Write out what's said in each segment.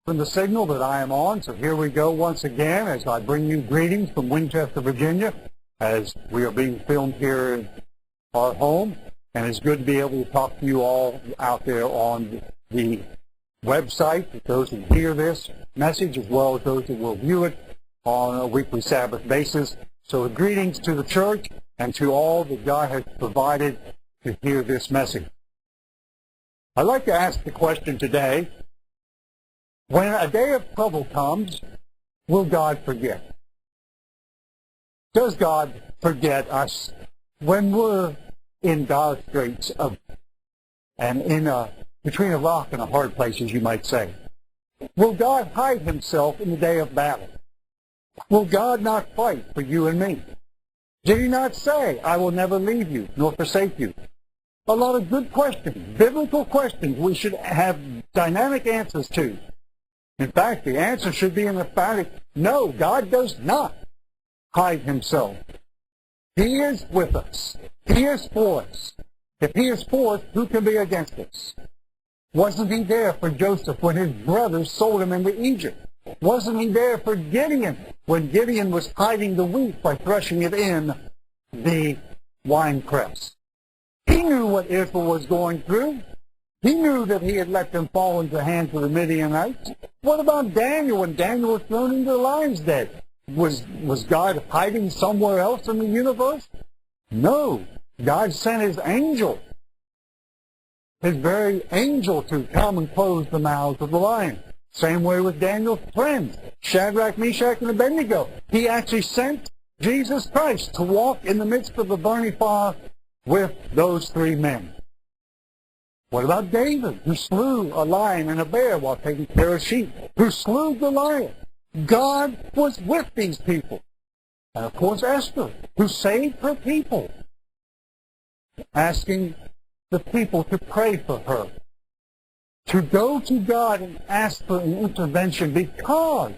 from the signal that I am on. So here we go once again as I bring you greetings from Winchester, Virginia, as we are being filmed here in our home. And it's good to be able to talk to you all out there on the website, those who hear this message, as well as those that will view it on a weekly Sabbath basis. So greetings to the church and to all that God has provided to hear this message. I'd like to ask the question today, when a day of trouble comes, will God forget? Does God forget us when we're in God's straits and between a rock and a hard place, as you might say? Will God hide himself in the day of battle? Will God not fight for you and me? Did he not say, I will never leave you nor forsake you? A lot of good questions, biblical questions we should have dynamic answers to. In fact, the answer should be an emphatic, no, God does not hide himself. He is with us. He is for us. If he is for us, who can be against us? Wasn't he there for Joseph when his brothers sold him into Egypt? Wasn't he there for Gideon when Gideon was hiding the wheat by threshing it in the winepress? He knew what Israel was going through. He knew that he had let them fall into the hands of the Midianites. What about Daniel when Daniel was thrown into the lion's den? Was God hiding somewhere else in the universe? No. God sent his angel, his very angel, to come and close the mouths of the lions. Same way with Daniel's friends, Shadrach, Meshach, and Abednego. He actually sent Jesus Christ to walk in the midst of the burning fire with those three men. What about David, who slew a lion and a bear while taking care of sheep, who slew Goliath? God was with these people. And of course Esther, who saved her people, asking the people to pray for her, to go to God and ask for an intervention because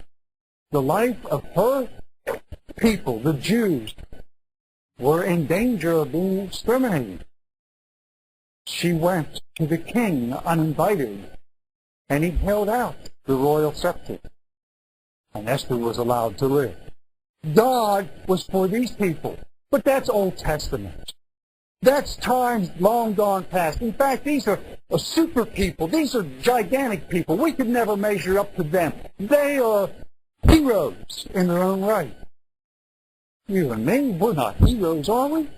the life of her people, the Jews, were in danger of being exterminated. She went to the king uninvited, and he held out the royal scepter, and Esther was allowed to live. God was for these people, but that's Old Testament. That's times long gone past. In fact, these are super people. These are gigantic people. We could never measure up to them. They are heroes in their own right. You and me, we're not heroes, are we?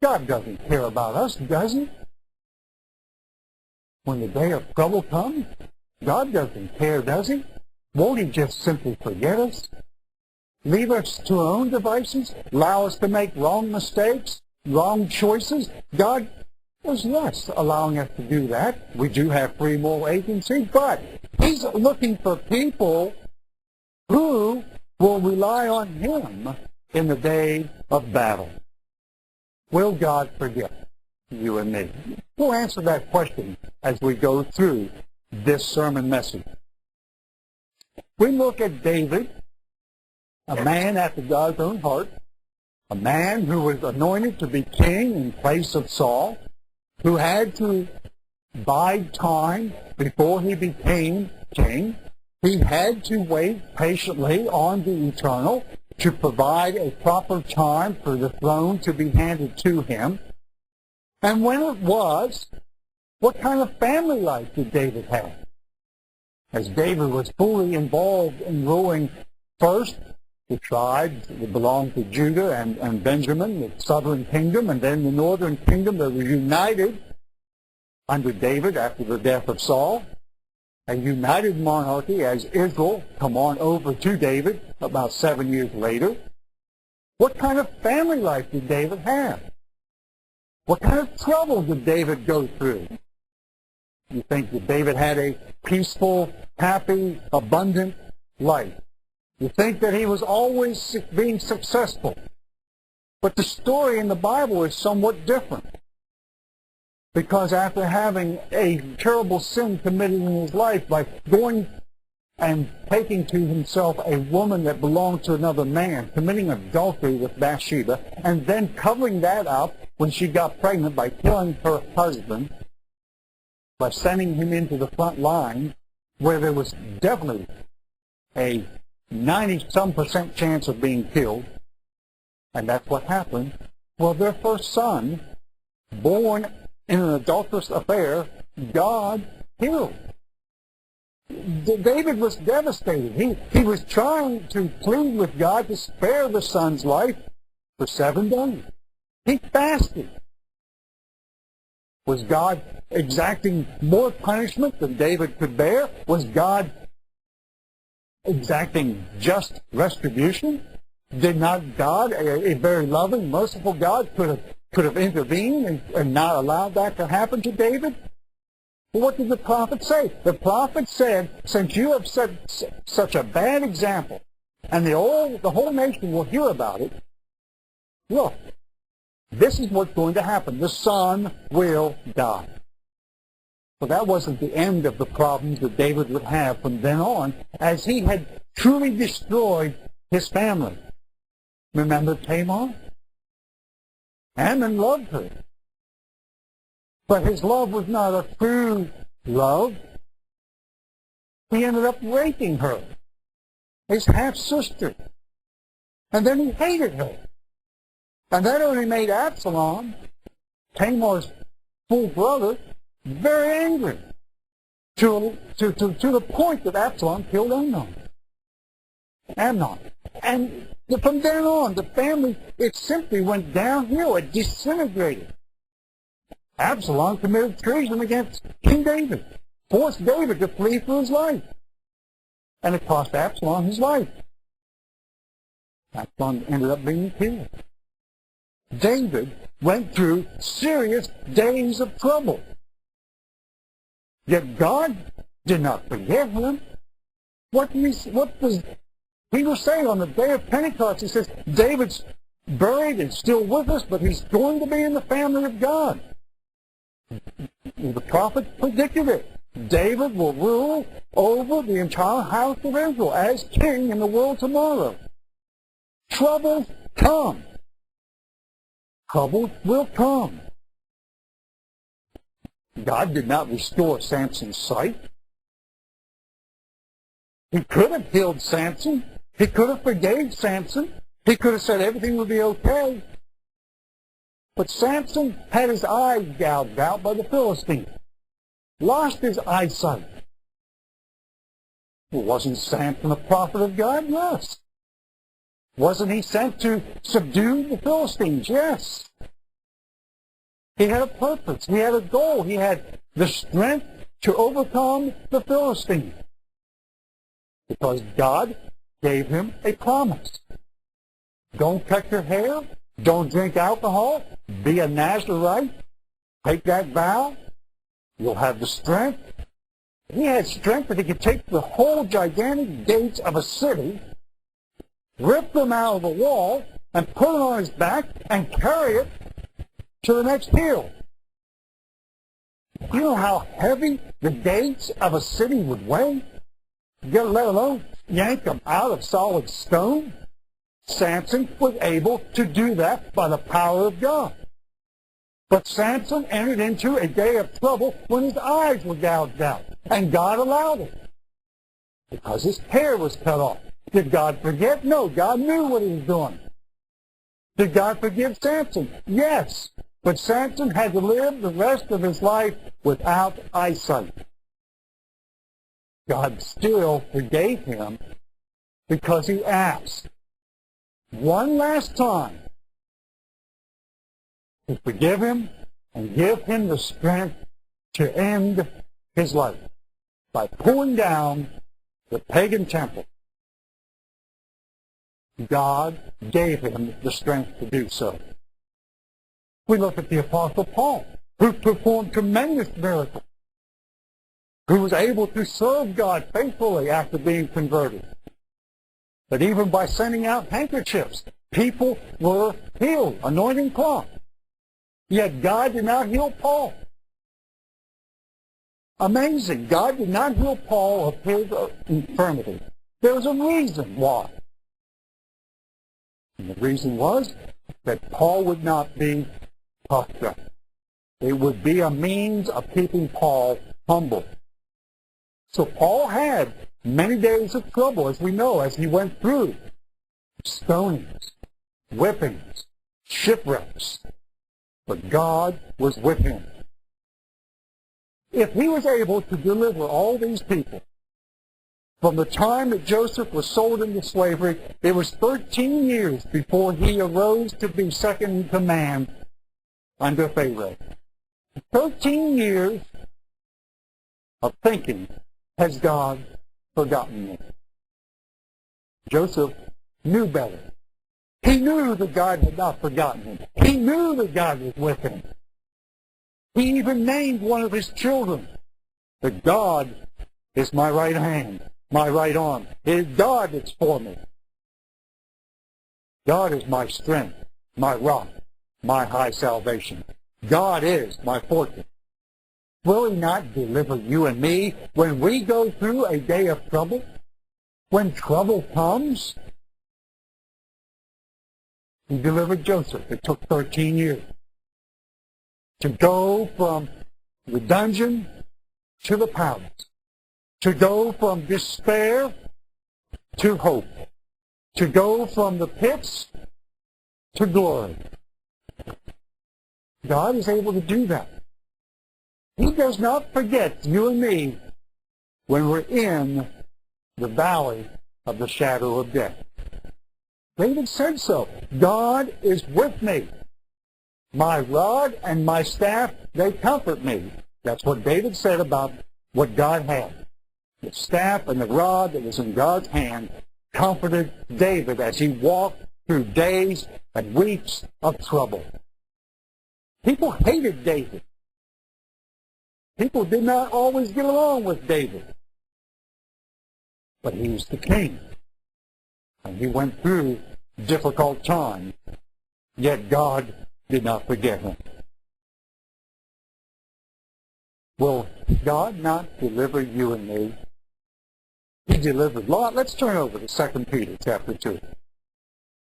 God doesn't care about us, does he? When the day of trouble comes, God doesn't care, does he? Won't he just simply forget us? Leave us to our own devices? Allow us to make wrong mistakes? Wrong choices? God is less allowing us to do that. We do have free moral agency, but he's looking for people who will rely on him in the day of battle. Will God forget you and me? We'll answer that question as we go through this sermon message. We look at David, a man after God's own heart, a man who was anointed to be king in place of Saul, who had to bide time before he became king. He had to wait patiently on the eternal to provide a proper time for the throne to be handed to him. And when it was, what kind of family life did David have? As David was fully involved in ruling first the tribes that belonged to Judah and Benjamin, the southern kingdom, and then the northern kingdom that was united under David after the death of Saul. A united monarchy as Israel come on over to David about 7 years later. What kind of family life did David have? What kind of trouble did David go through? You think that David had a peaceful, happy, abundant life? You think that he was always being successful? But the story in the Bible is somewhat different. Because after having a terrible sin committed in his life by going and taking to himself a woman that belonged to another man, committing adultery with Bathsheba, and then covering that up when she got pregnant by killing her husband, by sending him into the front line where there was definitely a 90-some% chance of being killed, and that's what happened. Well, their first son, born in an adulterous affair, God killed. David was devastated. He was trying to plead with God to spare the son's life for 7 days. He fasted. Was God exacting more punishment than David could bear? Was God exacting just retribution? Did not God, a very loving, merciful God, could have intervened and not allowed that to happen to David? Well, what did the prophet say? The prophet said, since you have set such a bad example, and the whole nation will hear about it, look, this is what's going to happen. The son will die. So that wasn't the end of the problems that David would have from then on, as he had truly destroyed his family. Remember Tamar? Ammon loved her. But his love was not a true love. He ended up raping her, his half-sister. And then he hated her. And that only made Absalom, Tamar's full brother, very angry, to the point that Absalom killed Amnon. And from then on, the family, it simply went downhill. It disintegrated. Absalom committed treason against King David, forced David to flee for his life. And it cost Absalom his life. Absalom ended up being killed. David went through serious days of trouble. Yet God did not forget him. What does Peter say on the day of Pentecost? He says, David's buried and still with us, but he's going to be in the family of God. The prophet predicted it. David will rule over the entire house of Israel as king in the world tomorrow. Troubles come. Trouble will come. God did not restore Samson's sight. He could have healed Samson. He could have forgave Samson. He could have said everything would be okay. But Samson had his eyes gouged out by the Philistines. Lost his eyesight. Well, wasn't Samson a prophet of God? Yes. Wasn't he sent to subdue the Philistines? Yes. He had a purpose. He had a goal. He had the strength to overcome the Philistines. Because God gave him a promise. Don't cut your hair. Don't drink alcohol. Be a Nazarite. Take that vow. You'll have the strength. He had strength that he could take the whole gigantic gates of a city, rip them out of the wall, and put it on his back and carry it to the next hill. You know how heavy the gates of a city would weigh? Let alone yank them out of solid stone? Samson was able to do that by the power of God. But Samson entered into a day of trouble when his eyes were gouged out, and God allowed it because his hair was cut off. Did God forget? No, God knew what he was doing. Did God forgive Samson? Yes, but Samson had to live the rest of his life without eyesight. God still forgave him because he asked one last time to forgive him and give him the strength to end his life by pulling down the pagan temple. God gave him the strength to do so. We look at the Apostle Paul, who performed tremendous miracles, who was able to serve God faithfully after being converted. But even by sending out handkerchiefs, people were healed, anointing cloth. Yet God did not heal Paul. Amazing. God did not heal Paul of his infirmity. There was a reason why. And the reason was that Paul would not be puffed up. It would be a means of keeping Paul humble. So Paul had many days of trouble, as we know, as he went through stonings, whippings, shipwrecks. But God was with him. If he was able to deliver all these people, from the time that Joseph was sold into slavery, it was 13 years before he arose to be second in command under Pharaoh. 13 years of thinking, has God forgotten me? Joseph knew better. He knew that God had not forgotten him. He knew that God was with him. He even named one of his children that God is my right hand, my right arm. It is God that's for me. God is my strength, my rock, my high salvation. God is my fortress. Will he not deliver you and me when we go through a day of trouble? When trouble comes? He delivered Joseph. It took 13 years to go from the dungeon to the palace, to go from despair to hope, to go from the pits to glory. God is able to do that. He does not forget you and me when we're in the valley of the shadow of death. David said so. God is with me. My rod and my staff, they comfort me. That's what David said about what God had. The staff and the rod that was in God's hand comforted David as he walked through days and weeks of trouble. People hated David. People did not always get along with David. But he was the king. And he went through difficult times. Yet God did not forget him. Will God not deliver you and me? He delivered Lot. Let's turn over to 2 Peter chapter 2.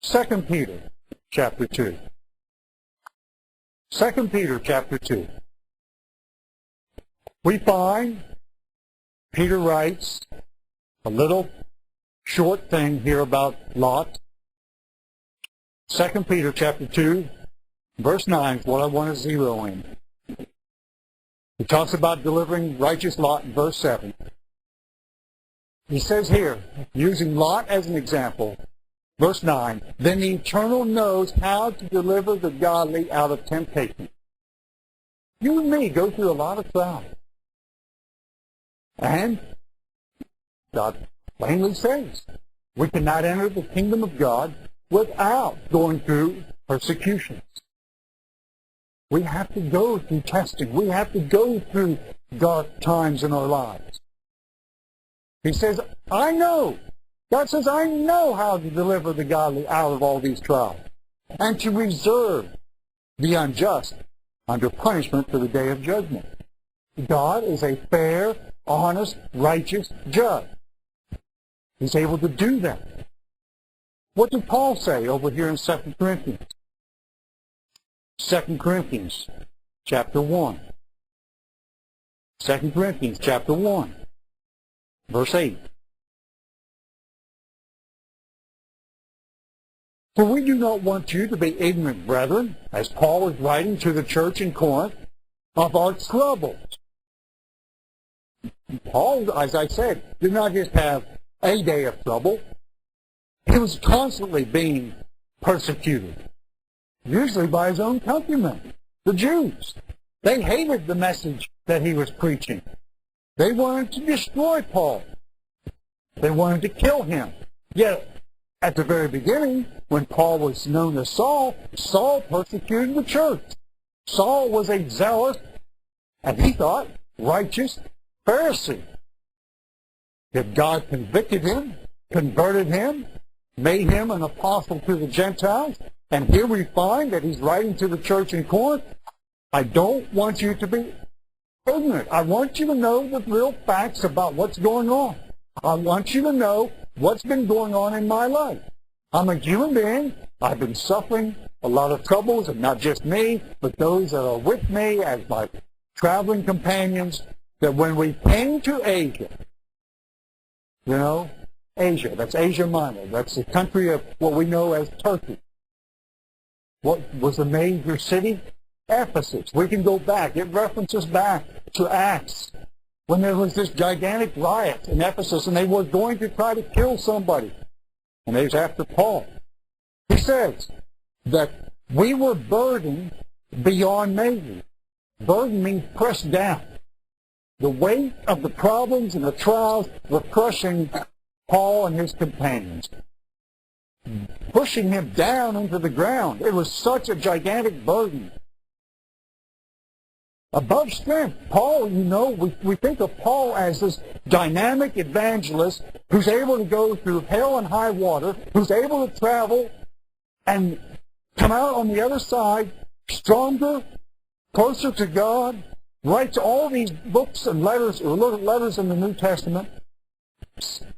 2 Peter chapter 2. 2 Peter chapter 2. We find Peter writes a little short thing here about Lot. 2 Peter chapter 2, verse 9 is what I want to zero in. He talks about delivering righteous Lot in verse 7. He says here, using Lot as an example, verse 9, then the Eternal knows how to deliver the godly out of temptation. You and me go through a lot of trials. And God plainly says we cannot enter the kingdom of God without going through persecutions. We have to go through testing. We have to go through dark times in our lives. He says, I know. God says, I know how to deliver the godly out of all these trials and to reserve the unjust under punishment for the day of judgment. God is a fair, honest, righteous judge. He's able to do that. What did Paul say over here in 2 Corinthians? 2 Corinthians chapter 1. 2 Corinthians chapter 1, verse 8. For we do not want you to be ignorant, brethren, as Paul is writing to the church in Corinth, of our troubles. Paul, as I said, did not just have a day of trouble. He was constantly being persecuted, usually by his own countrymen, the Jews. They hated the message that he was preaching. They wanted to destroy Paul. They wanted to kill him. Yet, at the very beginning, when Paul was known as Saul, Saul persecuted the church. Saul was a zealous, and he thought, righteous Pharisee. Yet God convicted him, converted him, made him an apostle to the Gentiles, and here we find that he's writing to the church in Corinth, I don't want you to be ignorant. I want you to know the real facts about what's going on. I want you to know what's been going on in my life. I'm a human being. I've been suffering a lot of troubles, and not just me, but those that are with me as my traveling companions, that when we came to Asia, You know, Asia. That's Asia Minor. That's the country of what we know as Turkey. What was the major city? Ephesus. We can go back. It references back to Acts, when there was this gigantic riot in Ephesus, and they were going to try to kill somebody. And it was after Paul. He says that we were burdened beyond measure. Burden means pressed down. The weight of the problems and the trials were crushing Paul and his companions, pushing him down into the ground. It was such a gigantic burden. Above strength, Paul, you know, we think of Paul as this dynamic evangelist who's able to go through hell and high water, who's able to travel and come out on the other side stronger, closer to God, writes all these books and letters, or letters in the New Testament.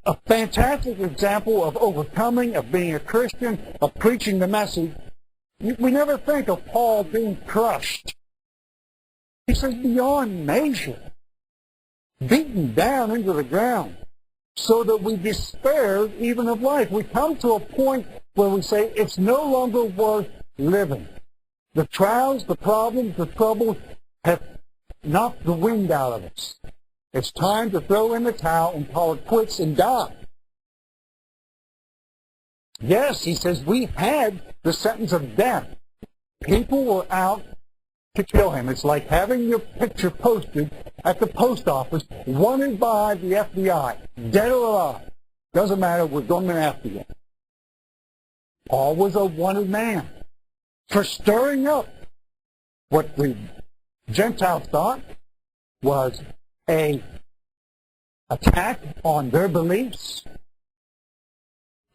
A fantastic example of overcoming, of being a Christian, of preaching the message. We never think of Paul being crushed. He says beyond measure, beaten down into the ground, so that we despair even of life. We come to a point where we say it's no longer worth living. The trials, the problems, the troubles have knocked the wind out of us. It's time to throw in the towel and call it quits and die. Yes, he says, we had the sentence of death. People were out to kill him. It's like having your picture posted at the post office, wanted by the FBI, dead or alive. Doesn't matter, we're going after you. Paul was a wanted man for stirring up what the Gentiles thought was an attack on their beliefs.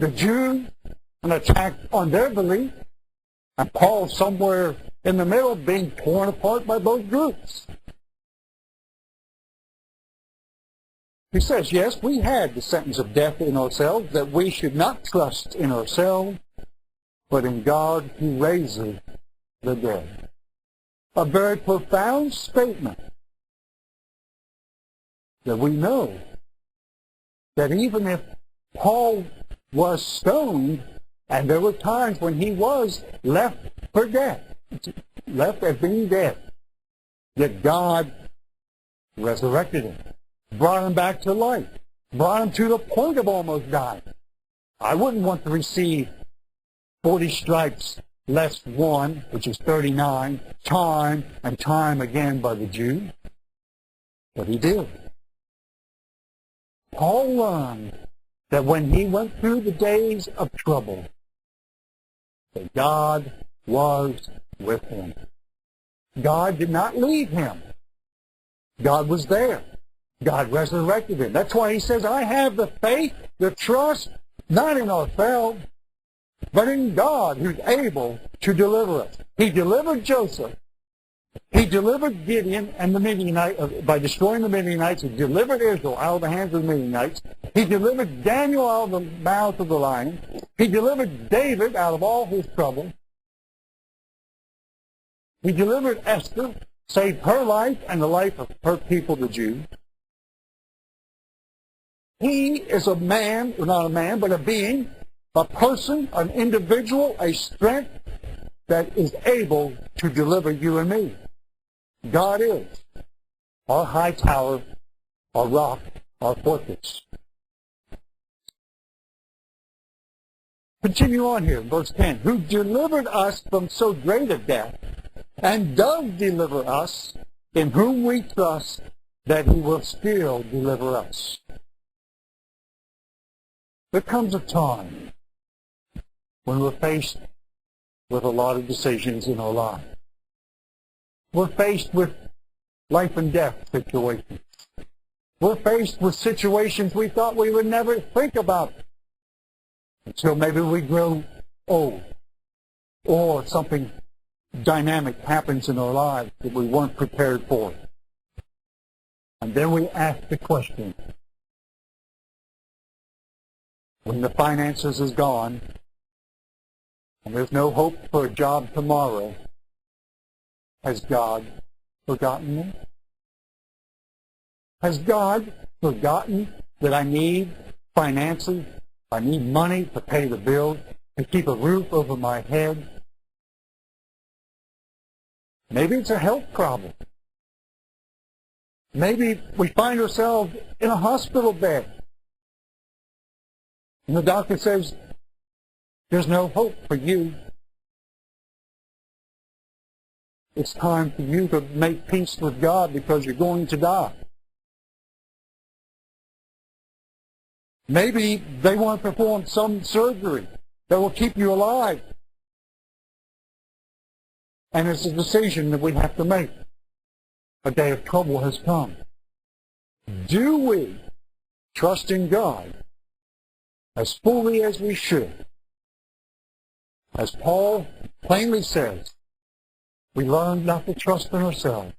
The Jews, an attack on their belief. And Paul somewhere in the middle, being torn apart by both groups. He says, yes, we had the sentence of death in ourselves, that we should not trust in ourselves, but in God who raises the dead. A very profound statement that we know that even if Paul was stoned, and there were times when he was left for death, left as being dead, that God resurrected him, brought him back to life, brought him to the point of almost dying. I wouldn't want to receive 40 stripes less one, which is 39, time and time again by the Jews. But he did. Paul learned that when he went through the days of trouble, that God was with him. God did not leave him. God was there. God resurrected him. That's why he says, I have the faith, the trust, not in ourselves, but in God who's able to deliver us. He delivered Joseph. He delivered Gideon and the Midianites by destroying the Midianites. He delivered Israel out of the hands of the Midianites. He delivered Daniel out of the mouth of the lion. He delivered David out of all his trouble. He delivered Esther, saved her life and the life of her people, the Jews. He is a man, or not a man, but a being, a person, an individual, a strength that is able to deliver you and me. God is our high tower, our rock, our fortress. Continue on here, verse 10. Who delivered us from so great a death, and does deliver us, in whom we trust that he will still deliver us. There comes a time when we're faced with a lot of decisions in our life. We're faced with life and death situations. We're faced with situations we thought we would never think about until maybe we grow old, or something dynamic happens in our lives that we weren't prepared for. And then we ask the question, when the finances is gone, and there's no hope for a job tomorrow, has God forgotten me? Has God forgotten that I need finances. I need money to pay the bills, to keep a roof over my head. Maybe it's a health problem. Maybe we find ourselves in a hospital bed. And the doctor says, there's no hope for you. It's time for you to make peace with God because you're going to die. Maybe they want to perform some surgery that will keep you alive. And it's a decision that we have to make. A day of trouble has come. Do we trust in God as fully as we should? As Paul plainly says, we learn not to trust in ourselves,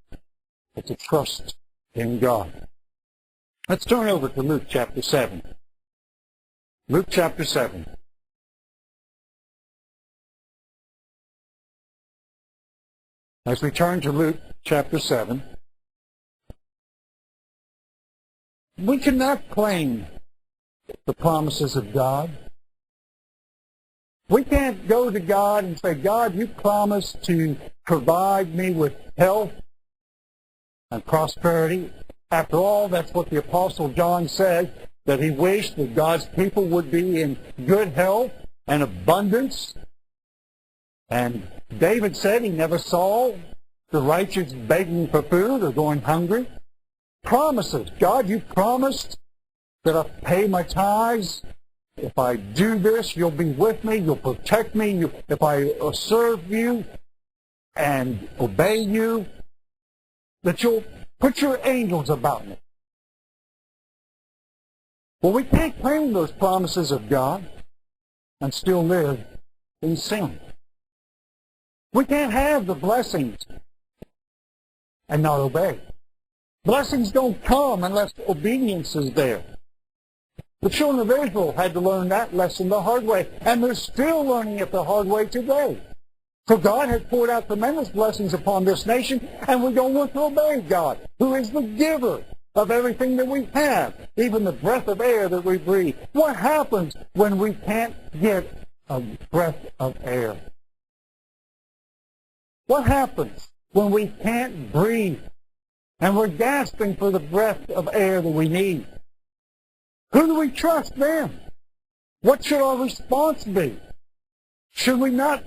but to trust in God. Let's turn over to Luke chapter 7. Luke chapter 7. As we turn to Luke chapter 7, we cannot claim the promises of God. We can't go to God and say, God, you promised to provide me with health and prosperity. After all, that's what the Apostle John said, that he wished that God's people would be in good health and abundance. And David said he never saw the righteous begging for food or going hungry. Promises. God, you promised that I'll pay my tithes. If I do this, you'll be with me. You'll protect me. If I serve you and obey you, that you'll put your angels about me. Well, we can't claim those promises of God and still live in sin. We can't have the blessings and not obey. Blessings don't come unless obedience is there. The children of Israel had to learn that lesson the hard way, and they're still learning it the hard way today. So God has poured out tremendous blessings upon this nation, and we don't want to obey God, who is the giver of everything that we have, even the breath of air that we breathe. What happens when we can't get a breath of air? What happens when we can't breathe and we're gasping for the breath of air that we need? Who do we trust then? What should our response be? Should we not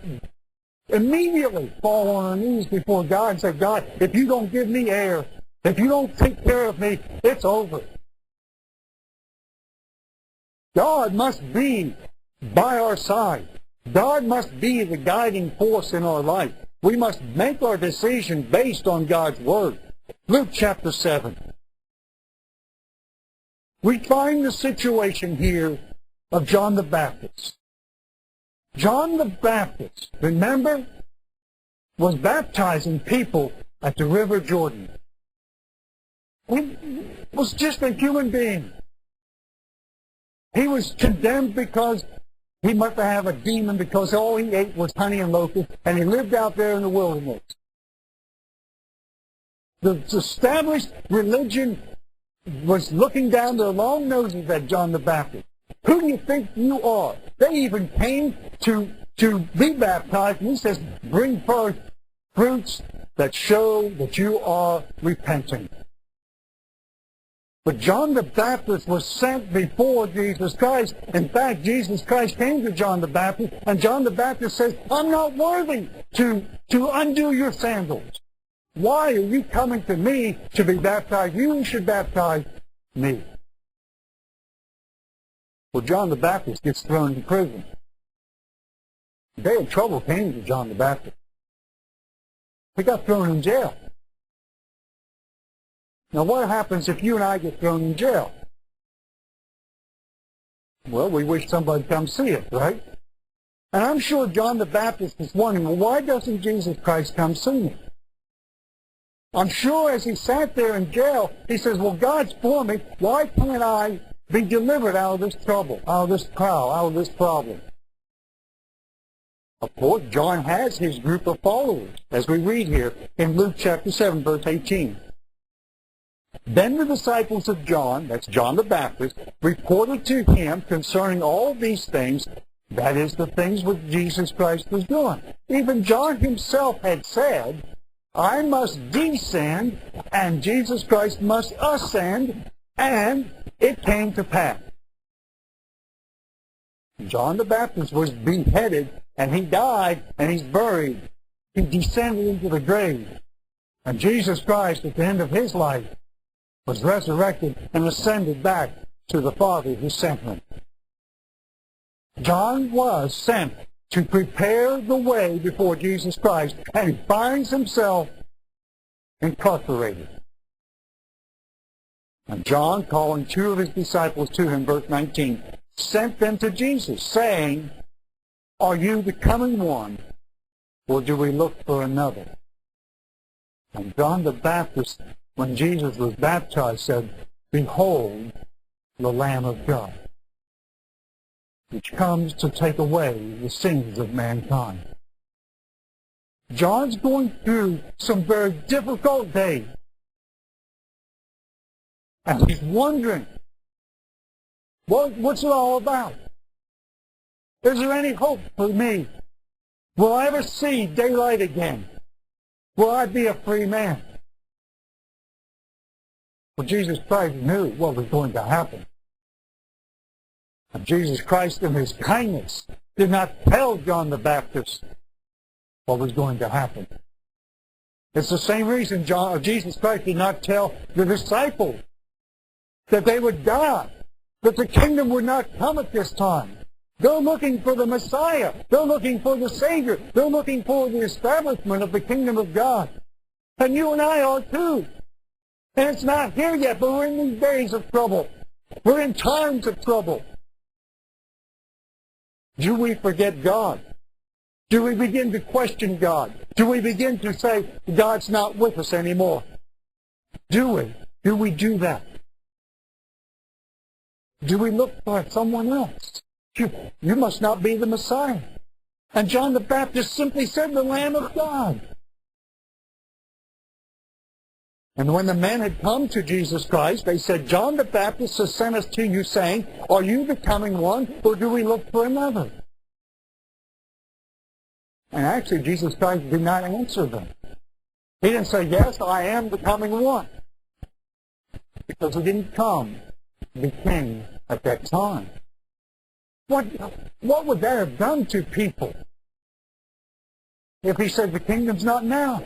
immediately fall on our knees before God and say, God, if you don't give me air, if you don't take care of me, it's over. God must be by our side. God must be the guiding force in our life. We must make our decision based on God's Word. Luke chapter 7. We find the situation here of John the Baptist. John the Baptist, remember, was baptizing people at the river Jordan. He was just a human being. He was condemned because he must have a demon because all he ate was honey and locusts, and he lived out there in the wilderness. The established religion was looking down their long noses at John the Baptist. Who do you think you are? They even came to be baptized, and he says, bring forth fruits that show that you are repenting. But John the Baptist was sent before Jesus Christ. In fact, Jesus Christ came to John the Baptist, and John the Baptist says, I'm not worthy to undo your sandals. Why are you coming to me to be baptized? You should baptize me. Well, John the Baptist gets thrown into prison. The day of trouble came to John the Baptist. He got thrown in jail. Now, what happens if you and I get thrown in jail? Well, we wish somebody would come see us, right? And I'm sure John the Baptist is wondering, well, why doesn't Jesus Christ come see me? I'm sure as he sat there in jail, he says, well, God's for me. Why can't I be delivered out of this trouble, out of this trial, out of this problem? Of course, John has his group of followers, as we read here in Luke chapter 7, verse 18. Then the disciples of John, that's John the Baptist, reported to him concerning all these things, that is, the things which Jesus Christ was doing. Even John himself had said, I must descend, and Jesus Christ must ascend, and it came to pass. John the Baptist was beheaded, and he died, and he's buried. He descended into the grave. And Jesus Christ, at the end of his life, was resurrected and ascended back to the Father who sent him. John was sent to prepare the way before Jesus Christ, and he finds himself incarcerated. And John, calling two of his disciples to him, verse 19, sent them to Jesus, saying, Are you the coming one, or do we look for another? And John the Baptist, when Jesus was baptized, said, Behold, the Lamb of God, which comes to take away the sins of mankind. John's going through some very difficult days. And he's wondering, what's it all about? Is there any hope for me? Will I ever see daylight again? Will I be a free man? Well, Jesus Christ knew what was going to happen. And Jesus Christ, in his kindness, did not tell John the Baptist what was going to happen. It's the same reason Jesus Christ did not tell the disciples that they would die, that the kingdom would not come at this time. They're looking for the Messiah. They're looking for the Savior. They're looking for the establishment of the kingdom of God. And you and I are too. And it's not here yet, but we're in these days of trouble. We're in times of trouble. Do we forget God? Do we begin to question God? Do we begin to say, God's not with us anymore? Do we? Do we do that? Do we look for someone else? You must not be the Messiah. And John the Baptist simply said, the Lamb of God. And when the men had come to Jesus Christ, they said, John the Baptist has sent us to you, saying, Are you the coming one, or do we look for another? And actually, Jesus Christ did not answer them. He didn't say, Yes, I am the coming one. Because he didn't come to be king at that time. What would that have done to people if he said the kingdom's not now?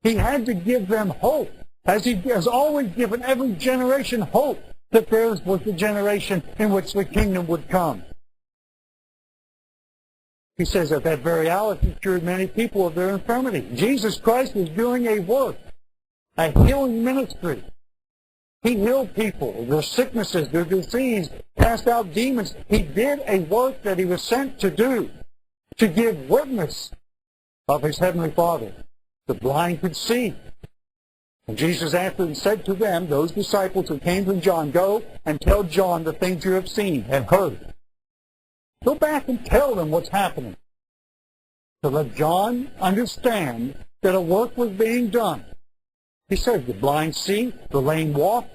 He had to give them hope, as he has always given every generation hope that theirs was the generation in which the kingdom would come. He says at that very hour he cured many people of their infirmity. Jesus Christ was doing a work, a healing ministry. He healed people, their sicknesses, their disease, cast out demons. He did a work that he was sent to do, to give witness of his heavenly Father. The blind could see. And Jesus answered and said to them, those disciples who came from John, Go and tell John the things you have seen and heard. Go back and tell them what's happening. To let John understand that a work was being done. He said, the blind see, the lame walk,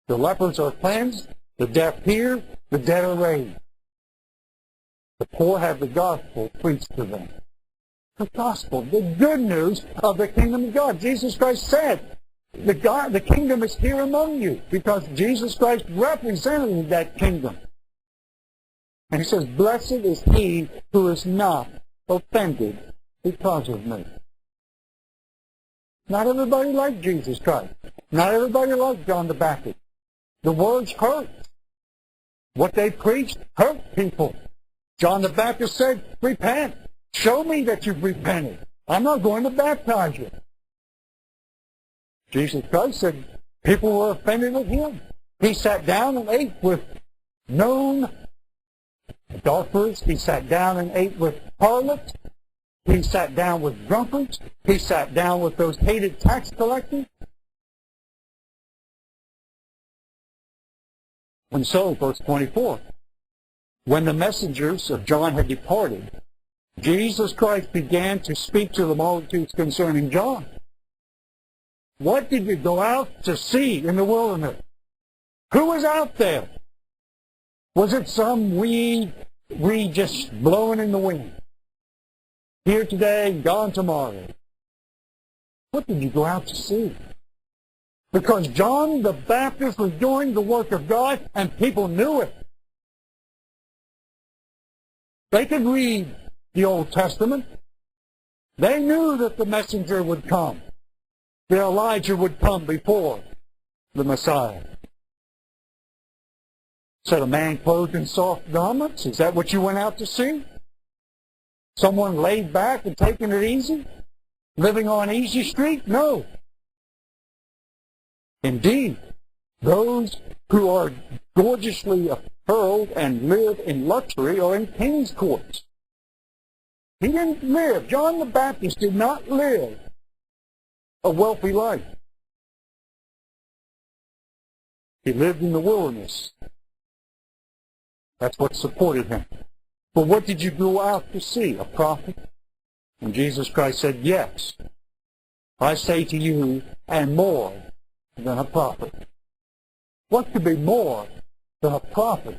the lepers are cleansed, the deaf hear, the dead are raised. The poor have the gospel preached to them. The gospel, the good news of the kingdom of God. Jesus Christ said, the kingdom is here among you, because Jesus Christ represented that kingdom. And he says, Blessed is he who is not offended because of me. Not everybody liked Jesus Christ. Not everybody liked John the Baptist. The words hurt. What they preached hurt people. John the Baptist said, Repent. Show me that you've repented. I'm not going to baptize you. Jesus Christ said people were offended with him. He sat down and ate with known adulterers. He sat down and ate with harlots. He sat down with drunkards. He sat down with those hated tax collectors. And so, verse 24, when the messengers of John had departed, Jesus Christ began to speak to the multitudes concerning John. What did you go out to see in the wilderness? Who was out there? Was it some weed just blowing in the wind? Here today, gone tomorrow. What did you go out to see? Because John the Baptist was doing the work of God, and people knew it. They could read the Old Testament. They knew that the messenger would come. The Elijah would come before the Messiah. So a man clothed in soft garments, is that what you went out to see? Someone laid back and taking it easy? Living on easy street? No. Indeed, those who are gorgeously appareled and live in luxury are in king's courts. He didn't live, John the Baptist did not live a wealthy life. He lived in the wilderness. That's what supported him. But what did you go out to see? A prophet? And Jesus Christ said, yes, I say to you, and more than a prophet. What could be more than a prophet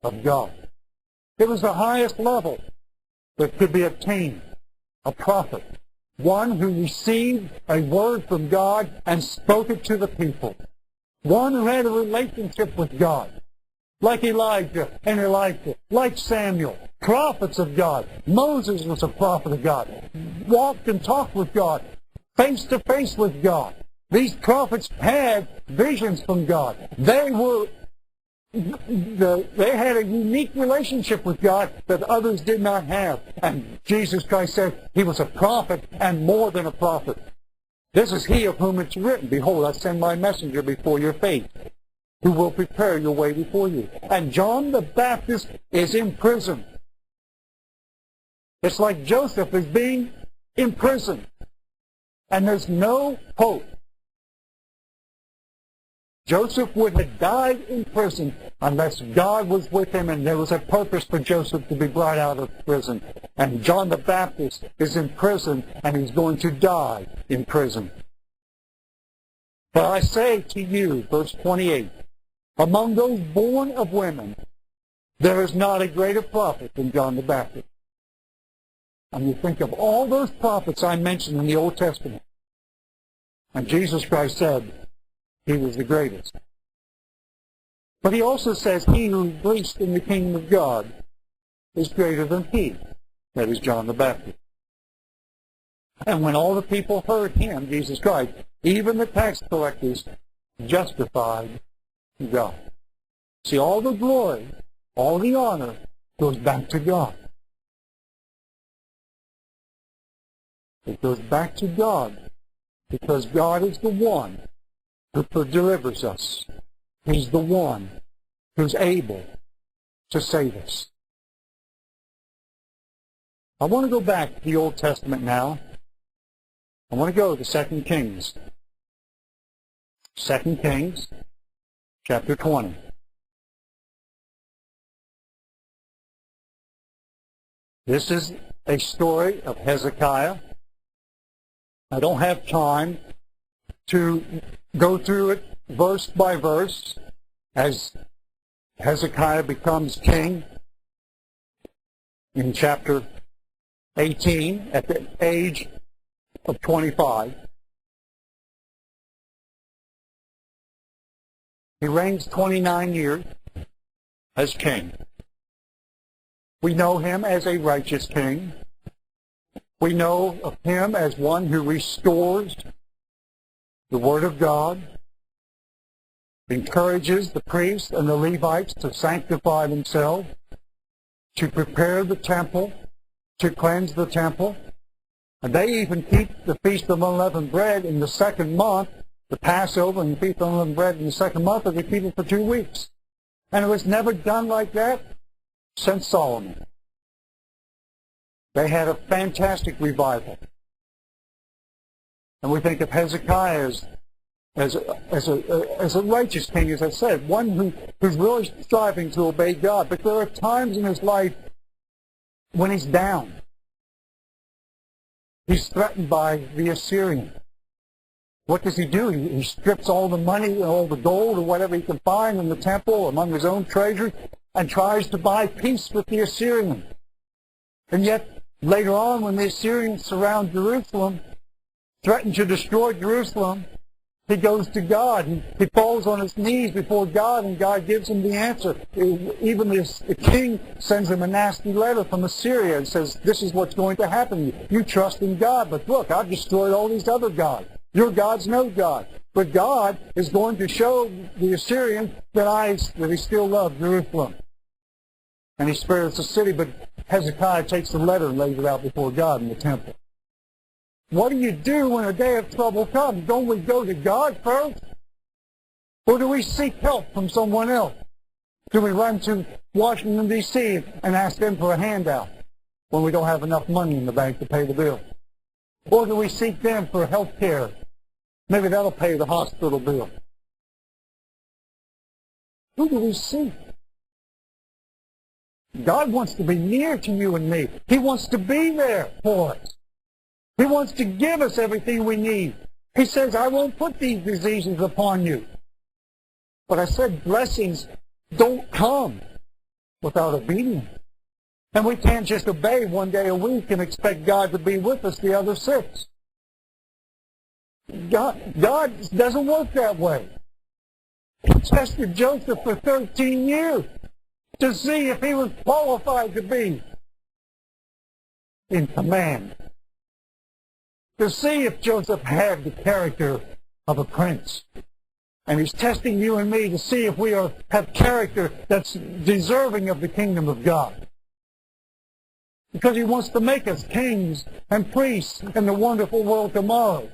of God? It was the highest level that could be obtained. A prophet. One who received a word from God and spoke it to the people. One who had a relationship with God. Like Elijah and Elisha. Like Samuel. Prophets of God. Moses was a prophet of God. Walked and talked with God. Face to face with God. These prophets had visions from God. They had a unique relationship with God that others did not have. And Jesus Christ said he was a prophet and more than a prophet. This is he of whom it's written, behold, I send my messenger before your face, who will prepare your way before you. And John the Baptist is in prison. It's like Joseph is being imprisoned. And there's no hope. Joseph would have died in prison unless God was with him and there was a purpose for Joseph to be brought out of prison. And John the Baptist is in prison and he's going to die in prison. But I say to you, verse 28, among those born of women, there is not a greater prophet than John the Baptist. And you think of all those prophets I mentioned in the Old Testament. And Jesus Christ said, he was the greatest. But he also says, he who is least in the kingdom of God is greater than he. That is John the Baptist. And when all the people heard him, Jesus Christ, even the tax collectors justified God. See, all the glory, all the honor goes back to God. It goes back to God because God is the one who delivers us. He's the one who's able to save us. I want to go back to the Old Testament now. I want to go to 2 Kings. 2 Kings, chapter 20. This is a story of Hezekiah. I don't have time to go through it verse by verse as Hezekiah becomes king in chapter 18 at the age of 25. He reigns 29 years as king. We know him as a righteous king. We know of him as one who restores the Word of God, encourages the priests and the Levites to sanctify themselves, to prepare the temple, to cleanse the temple. And they even keep the Feast of Unleavened Bread in the second month, the Passover and the Feast of Unleavened Bread in the second month, and they keep it for 2 weeks. And it was never done like that since Solomon. They had a fantastic revival. And we think of Hezekiah as a righteous king, as I said, one who's really striving to obey God. But there are times in his life when he's down. He's threatened by the Assyrian. What does he do? He strips all the money, all the gold, or whatever he can find in the temple among his own treasures, and tries to buy peace with the Assyrians. And yet, later on, when the Assyrians surround Jerusalem, threaten to destroy Jerusalem, he goes to God. He falls on his knees before God, and God gives him the answer. Even the king sends him a nasty letter from Assyria and says, this is what's going to happen. You trust in God, but look, I've destroyed all these other gods. Your God's no God. But God is going to show the Assyrians that he still loves Jerusalem. And he spares the city, but Hezekiah takes the letter and lays it out before God in the temple. What do you do when a day of trouble comes? Don't we go to God first? Or do we seek help from someone else? Do we run to Washington, D.C. and ask them for a handout when we don't have enough money in the bank to pay the bill? Or do we seek them for health care? Maybe that'll pay the hospital bill. Who do we seek? God wants to be near to you and me. He wants to be there for us. He wants to give us everything we need. He says, I won't put these diseases upon you. But I said blessings don't come without obedience. And we can't just obey one day a week and expect God to be with us the other 6. God doesn't work that way. He tested Joseph for 13 years to see if he was qualified to be in command. To see if Joseph had the character of a prince. And he's testing you and me to see if we have character that's deserving of the kingdom of God. Because he wants to make us kings and priests in the wonderful world tomorrow.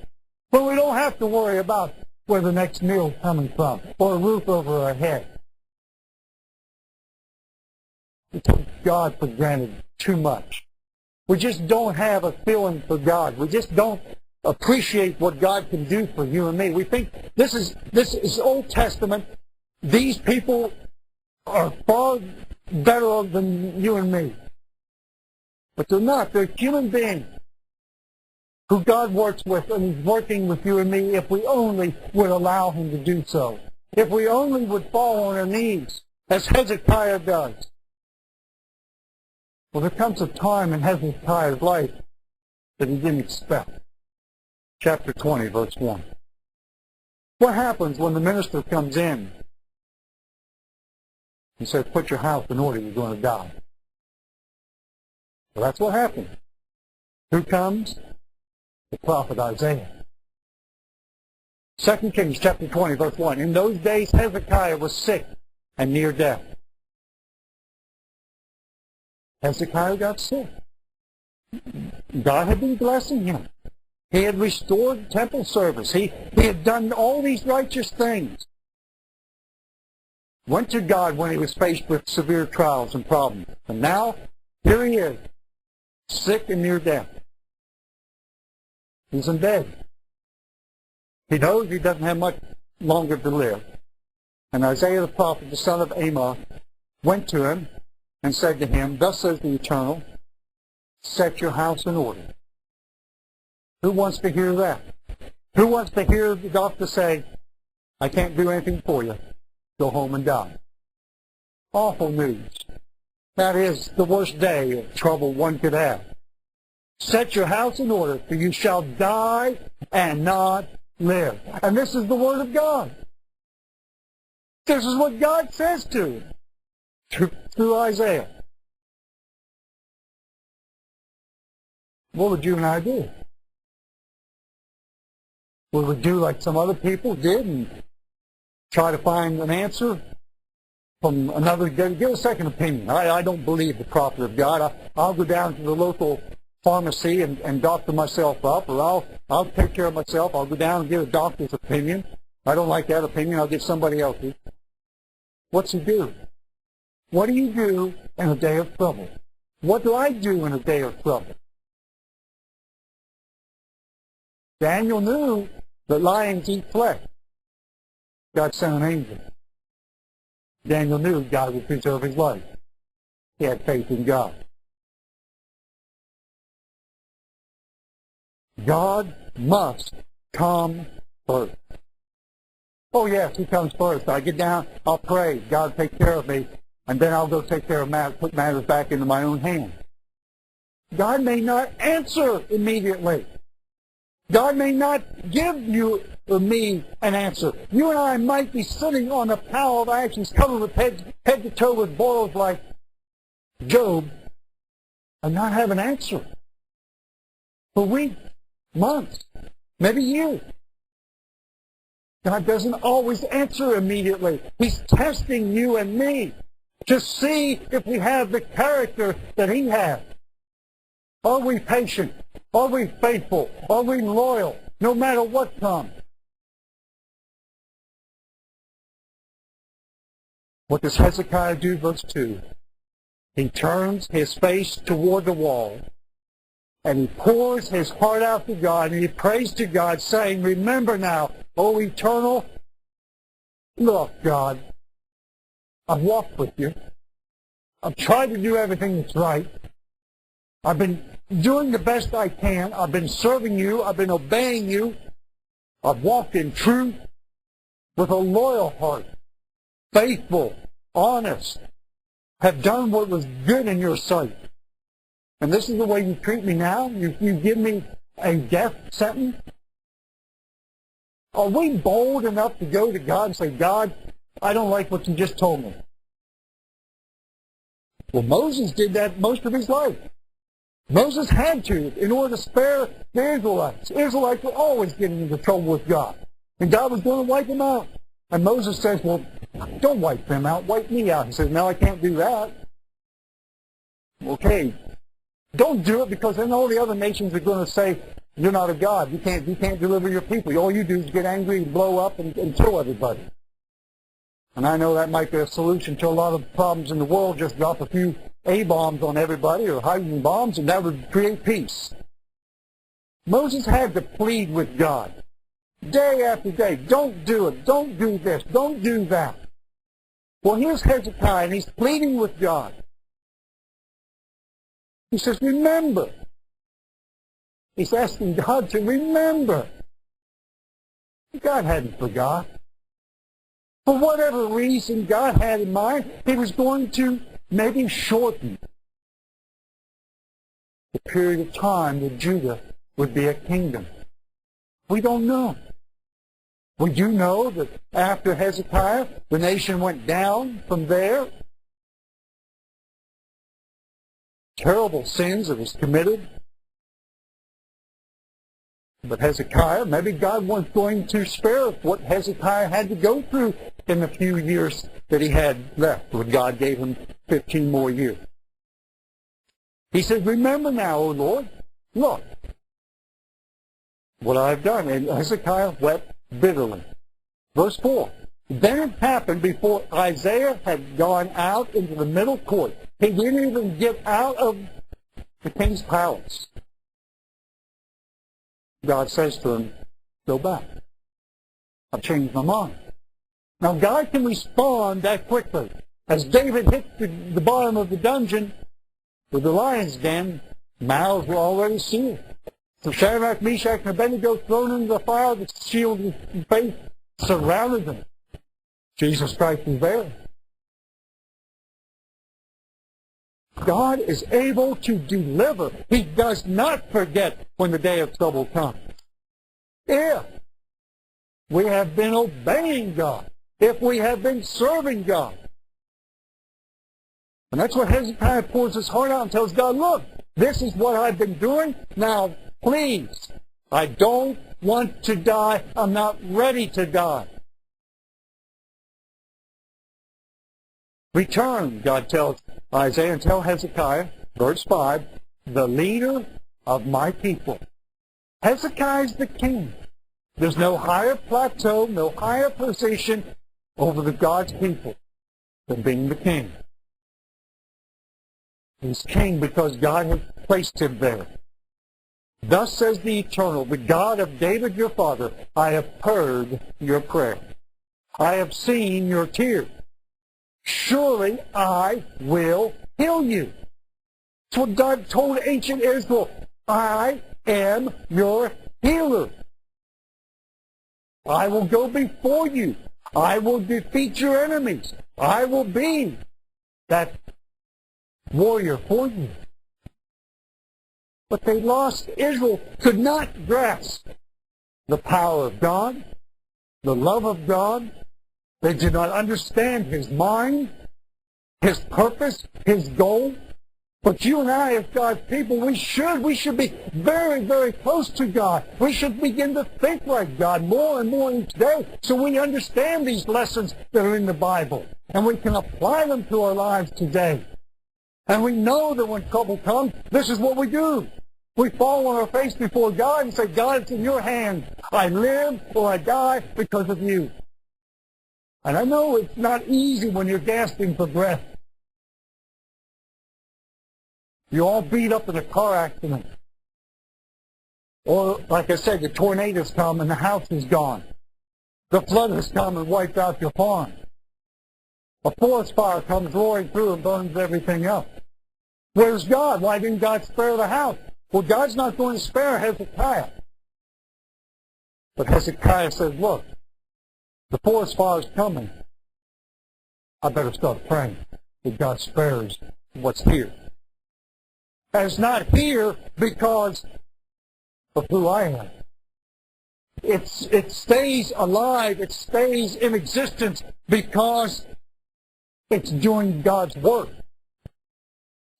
But we don't have to worry about where the next meal's coming from or a roof over our head. We take God for granted too much. We just don't have a feeling for God. We just don't appreciate what God can do for you and me. We think this is Old Testament. These people are far better than you and me. But they're not. They're human beings who God works with, and He's working with you and me if we only would allow Him to do so. If we only would fall on our knees, as Hezekiah does. Well, there comes a time in Hezekiah's life that he didn't expect. Chapter 20, verse 1. What happens when the minister comes in and says, put your house in order, you're going to die? Well, that's what happened. Who comes? The prophet Isaiah. 2 Kings chapter 20, verse 1. In those days Hezekiah was sick and near death. Hezekiah got sick. God had been blessing him. He had restored temple service. He had done all these righteous things. Went to God when he was faced with severe trials and problems. And now, here he is, sick and near death. He's in bed. He knows he doesn't have much longer to live. And Isaiah the prophet, the son of Amos, went to him and said to him, thus says the Eternal, set your house in order. Who wants to hear that? Who wants to hear the doctor say, I can't do anything for you. Go home and die. Awful news. That is the worst day of trouble one could have. Set your house in order, for you shall die and not live. And this is the Word of God. This is what God says to him through Isaiah. What would you and I do? Would we do like some other people did and try to find an answer from another? Give a second opinion. I don't believe the prophet of God. I'll go down to the local pharmacy and doctor myself up, or I'll take care of myself. I'll go down and get a doctor's opinion. I don't like that opinion. I'll get somebody else's. What's he do? What do you do in a day of trouble? What do I do in a day of trouble? Daniel knew that lions eat flesh. God sent an angel. Daniel knew God would preserve his life. He had faith in God. God must come first. Oh, yes, he comes first. I get down, I'll pray. God will take care of me. And then I'll go take care of matters, put matters back into my own hands. God may not answer immediately. God may not give you or me an answer. You and I might be sitting on a pile of ashes covered with head to toe with boils like Job and not have an answer for weeks, months, maybe years. God doesn't always answer immediately. He's testing you and me to see if we have the character that He has. Are we patient? Are we faithful? Are we loyal, no matter what comes? What does Hezekiah do? Verse 2. He turns his face toward the wall, and he pours his heart out to God, and he prays to God, saying, remember now, O eternal, look, God, I've walked with you. I've tried to do everything that's right. I've been doing the best I can. I've been serving you. I've been obeying you. I've walked in truth with a loyal heart, faithful, honest, have done what was good in your sight. And this is the way you treat me now? You give me a death sentence? Are we bold enough to go to God and say, God, I don't like what you just told me? Well, Moses did that most of his life. Moses had to in order to spare the Israelites. The Israelites were always getting into trouble with God. And God was going to wipe them out. And Moses says, well, don't wipe them out. Wipe me out. He says, no, I can't do that. Okay. Don't do it because then all the other nations are going to say, you're not a God. You can't deliver your people. All you do is get angry and blow up and kill everybody. And I know that might be a solution to a lot of problems in the world. Just drop a few A-bombs on everybody or hydrogen bombs and that would create peace. Moses had to plead with God day after day. Don't do it. Don't do this. Don't do that. Well, here's Hezekiah and he's pleading with God. He says, remember. He's asking God to remember. God hadn't forgot. For whatever reason God had in mind, He was going to maybe shorten the period of time that Judah would be a kingdom. We don't know. We do know that after Hezekiah, the nation went down from there. Terrible sins that was committed. But Hezekiah, maybe God was going to spare what Hezekiah had to go through in the few years that he had left, when God gave him 15 more years. He says, remember now, O Lord, look what I've done. And Hezekiah wept bitterly. Verse 4. Then it happened before Isaiah had gone out into the middle court. He didn't even get out of the king's palace. God says to him, go back. I've changed my mind. Now God can respond that quickly. As David hit the bottom of the dungeon with the lion's den, mouths were already sealed. So Shadrach, Meshach, and Abednego thrown into the fire, the shield of faith surrounded them. Jesus Christ is there. God is able to deliver. He does not forget when the day of trouble comes. If we have been obeying God, if we have been serving God. And that's what Hezekiah pours his heart out and tells God, look, this is what I've been doing. Now, please, I don't want to die. I'm not ready to die. Return, God tells Isaiah, and tell Hezekiah, verse 5, the leader of my people. Hezekiah is the king. There's no higher plateau, no higher position over the God's people than being the king. He's king because God has placed him there. Thus says the Eternal, the God of David your father, I have heard your prayer. I have seen your tears. Surely I will heal you. That's what God told ancient Israel. I am your healer. I will go before you. I will defeat your enemies. I will be that warrior for you. But they lost. Israel could not grasp the power of God, the love of God. They did not understand His mind, His purpose, His goal. But you and I, as God's people, we should be very, very close to God. We should begin to think like God more and more each day so we understand these lessons that are in the Bible. And we can apply them to our lives today. And we know that when trouble comes, this is what we do. We fall on our face before God and say, God, it's in your hands. I live or I die because of you. And I know it's not easy when you're gasping for breath. You're all beat up in a car accident. Or, like I said, the tornadoes come and the house is gone. The flood has come and wiped out your farm. A forest fire comes roaring through and burns everything up. Where's God? Why didn't God spare the house? Well, God's not going to spare Hezekiah. But Hezekiah says, look, the forest fire's coming. I better start praying that God spares what's here. And it's not here because of who I am. It stays alive, it stays in existence because it's doing God's work.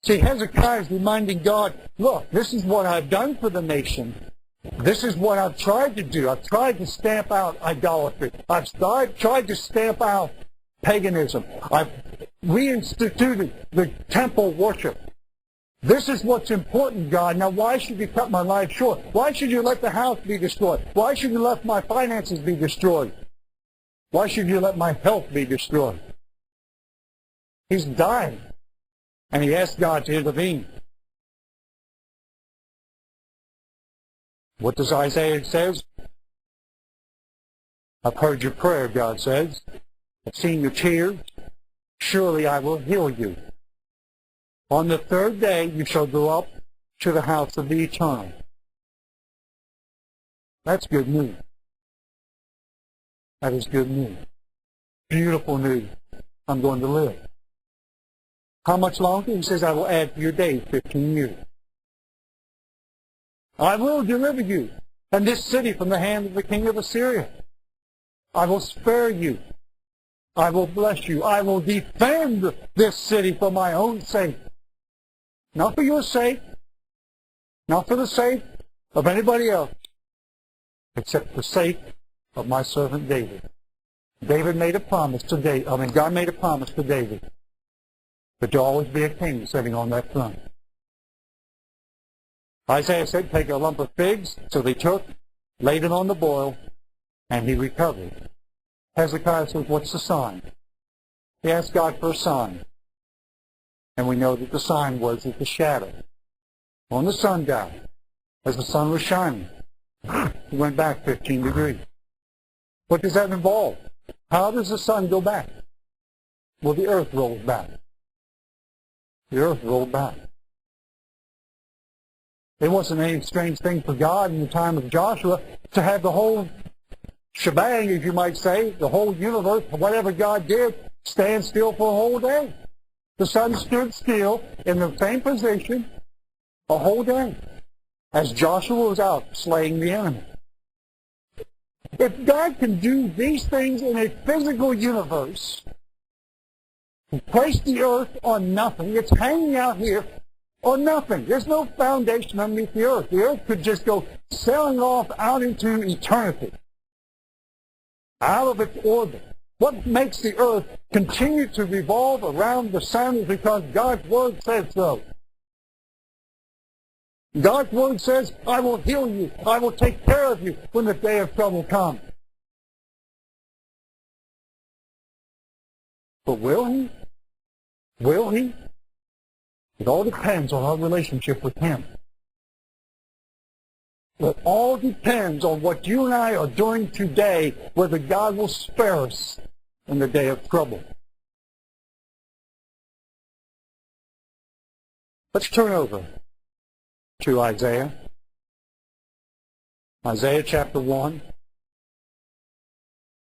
See, Hezekiah is reminding God, look, this is what I've done for the nation. This is what I've tried to do. I've tried to stamp out idolatry. I've tried to stamp out paganism. I've reinstituted the temple worship. This is what's important, God. Now, why should you cut my life short? Why should you let the house be destroyed? Why should you let my finances be destroyed? Why should you let my health be destroyed? He's dying. And he asked God to intervene. What does Isaiah say? I've heard your prayer, God says. I've seen your tears. Surely I will heal you. On the third day you shall go up to the house of the Eternal. That's good news. That is good news. Beautiful news. I'm going to live. How much longer? He says, I will add to your days 15 years. I will deliver you and this city from the hand of the king of Assyria. I will spare you. I will bless you. I will defend this city for my own sake. Not for your sake. Not for the sake of anybody else. Except for the sake of my servant David. David made a promise to David. God made a promise to David. But there'll always be a king sitting on that throne. Isaiah said, take a lump of figs. So they took, laid it on the boil, and he recovered. Hezekiah says, what's the sign? He asked God for a sign. And we know that the sign was that the shadow on the sundial, as the sun was shining, it went back 15 degrees. What does that involve? How does the sun go back? Well, the earth rolls back. The earth rolled back. It wasn't any strange thing for God in the time of Joshua to have the whole shebang, as you might say, the whole universe, whatever God did, stand still for a whole day. The sun stood still in the same position a whole day as Joshua was out slaying the enemy. If God can do these things in a physical universe, He placed the earth on nothing. It's hanging out here on nothing. There's no foundation underneath the earth. The earth could just go sailing off out into eternity, out of its orbit. What makes the earth continue to revolve around the sun is because God's Word says so. God's Word says, I will heal you. I will take care of you when the day of trouble comes. But will He? Will He? It all depends on our relationship with Him. It all depends on what you and I are doing today, whether God will spare us in the day of trouble. Let's turn over to Isaiah. Isaiah chapter 1.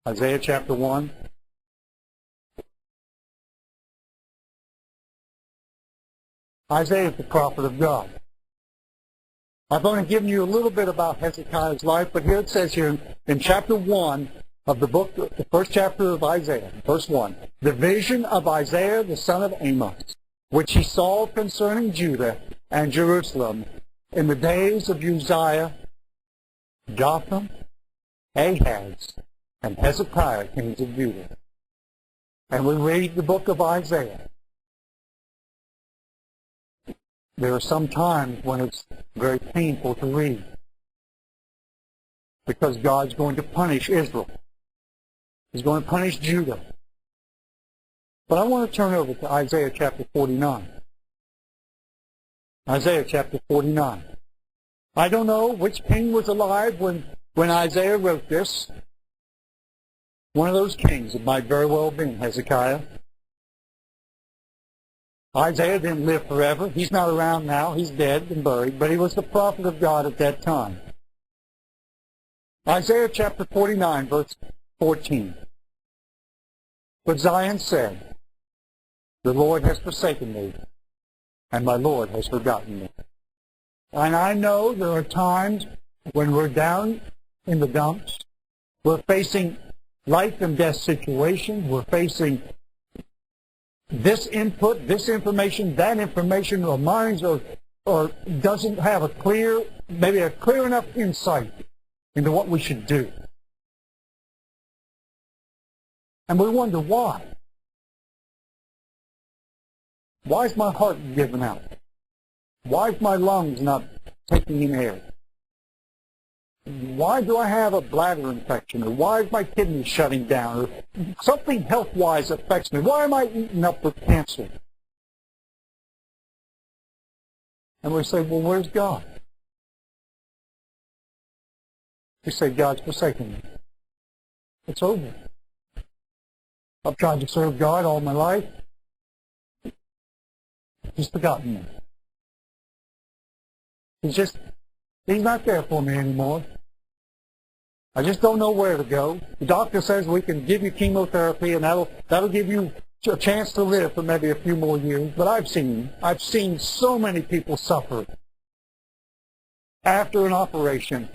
Isaiah chapter 1. Isaiah is the prophet of God. I've only given you a little bit about Hezekiah's life, but here it says here in chapter 1 of the book, the first chapter of Isaiah, verse 1, the vision of Isaiah the son of Amos, which he saw concerning Judah and Jerusalem in the days of Uzziah, Jotham, Ahaz, and Hezekiah, kings of Judah. And we read the book of Isaiah. There are some times when it's very painful to read because God's going to punish Israel. He's going to punish Judah. But I want to turn over to Isaiah chapter 49. Isaiah chapter 49. I don't know which king was alive when Isaiah wrote this. One of those kings, it might very well have been Hezekiah. Isaiah didn't live forever. He's not around now. He's dead and buried, but he was the prophet of God at that time. Isaiah chapter 49, verse 14. But Zion said, the Lord has forsaken me, and my Lord has forgotten me. And I know there are times when we're down in the dumps. We're facing life and death situations. We're facing this input, this information, that information, our minds or doesn't have maybe a clear enough insight into what we should do. And we wonder why. Why is my heart giving out? Why is my lungs not taking in air? Why do I have a bladder infection? Or why is my kidneys shutting down? Or something health-wise affects me. Why am I eating up with cancer? And we say, well, where's God? We say, God's forsaken me. It's over. I've tried to serve God all my life. He's forgotten me. He's not there for me anymore. I just don't know where to go. The doctor says we can give you chemotherapy and that'll give you a chance to live for maybe a few more years. But I've seen so many people suffer after an operation.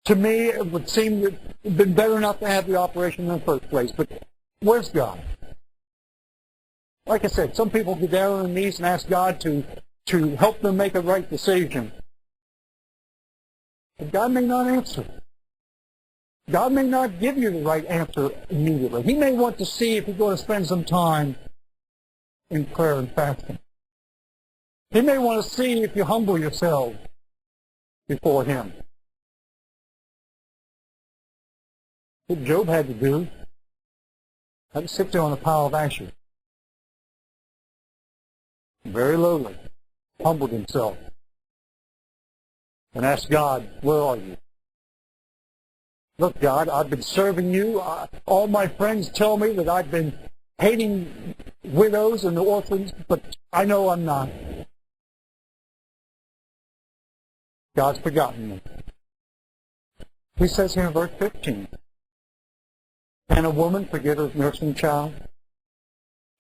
To me, it would seem that it would have been better not to have the operation in the first place. But where's God? Like I said, some people get down on their knees and ask God to help them make a right decision. But God may not answer. God may not give you the right answer immediately. He may want to see if you're going to spend some time in prayer and fasting. He may want to see if you humble yourself before Him. What Job had to do, had to sit there on a pile of ashes. Very lowly, humbled himself, and asked God, where are you? Look, God, I've been serving you. All my friends tell me that I've been hating widows and orphans, but I know I'm not. God's forgotten me. He says here in verse 15, can a woman forget her nursing child?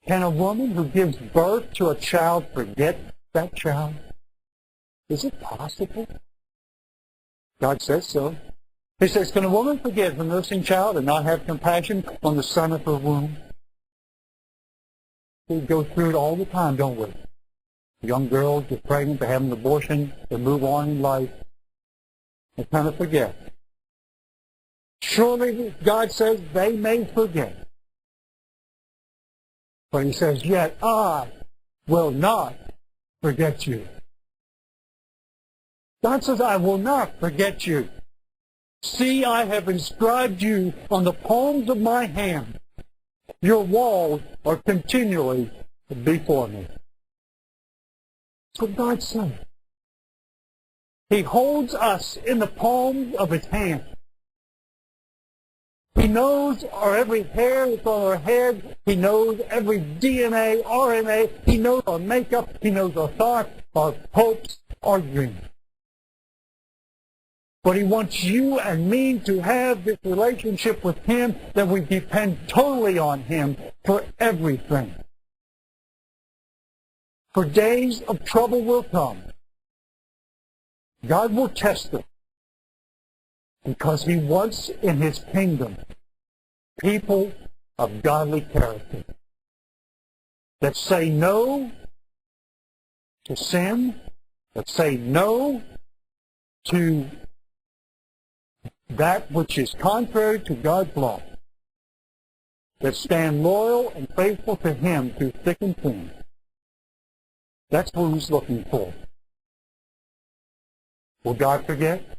Can a woman who gives birth to a child forget that child? Is it possible? God says so. He says, can a woman forget her nursing child and not have compassion on the son of her womb? We go through it all the time, don't we? Young girls get pregnant, they have an abortion, they move on in life. They kind of forget. Surely God says they may forget. But He says, yet I will not forget you. God says, I will not forget you. See, I have inscribed you on the palms of my hand. Your walls are continually before me. That's what God said. He holds us in the palms of His hand. He knows our every hair that's on our head. He knows every DNA, RNA. He knows our makeup. He knows our thoughts, our hopes, our dreams. But he wants you and me to have this relationship with him that we depend totally on him for everything. For days of trouble will come. God will test us because he wants in his kingdom people of godly character that say no to sin, that say no to that which is contrary to God's law, that stand loyal and faithful to him through thick and thin. That's what he's looking for. Will God forget?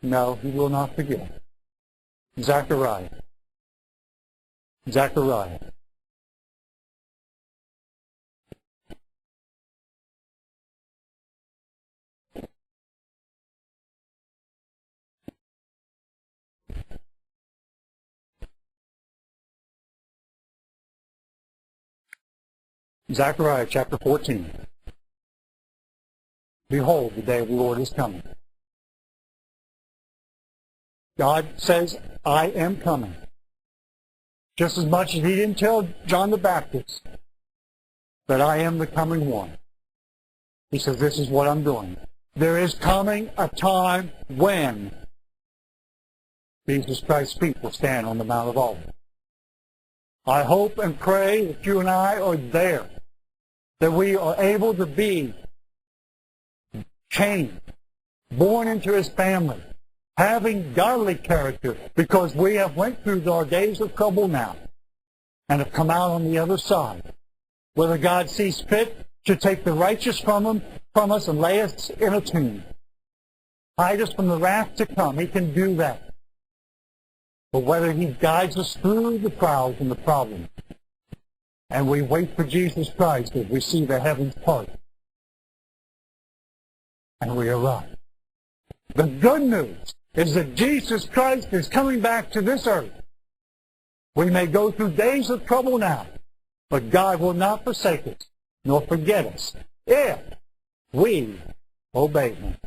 No, he will not forget. Zechariah. Zechariah. Zechariah chapter 14. Behold, the day of the Lord is coming. God says, I am coming. Just as much as he didn't tell John the Baptist that I am the coming one. He says, this is what I'm doing. There is coming a time when Jesus Christ's feet will stand on the Mount of Olives. I hope and pray that you and I are there, that we are able to be changed, born into his family, having godly character, because we have went through our days of trouble now and have come out on the other side. Whether God sees fit to take the righteous from us and lay us in a tomb, hide us from the wrath to come, he can do that. But whether he guides us through the trials and the problems, and we wait for Jesus Christ as we see the heavens part, and we arrive. The good news is that Jesus Christ is coming back to this earth. We may go through days of trouble now, but God will not forsake us, nor forget us, if we obey him.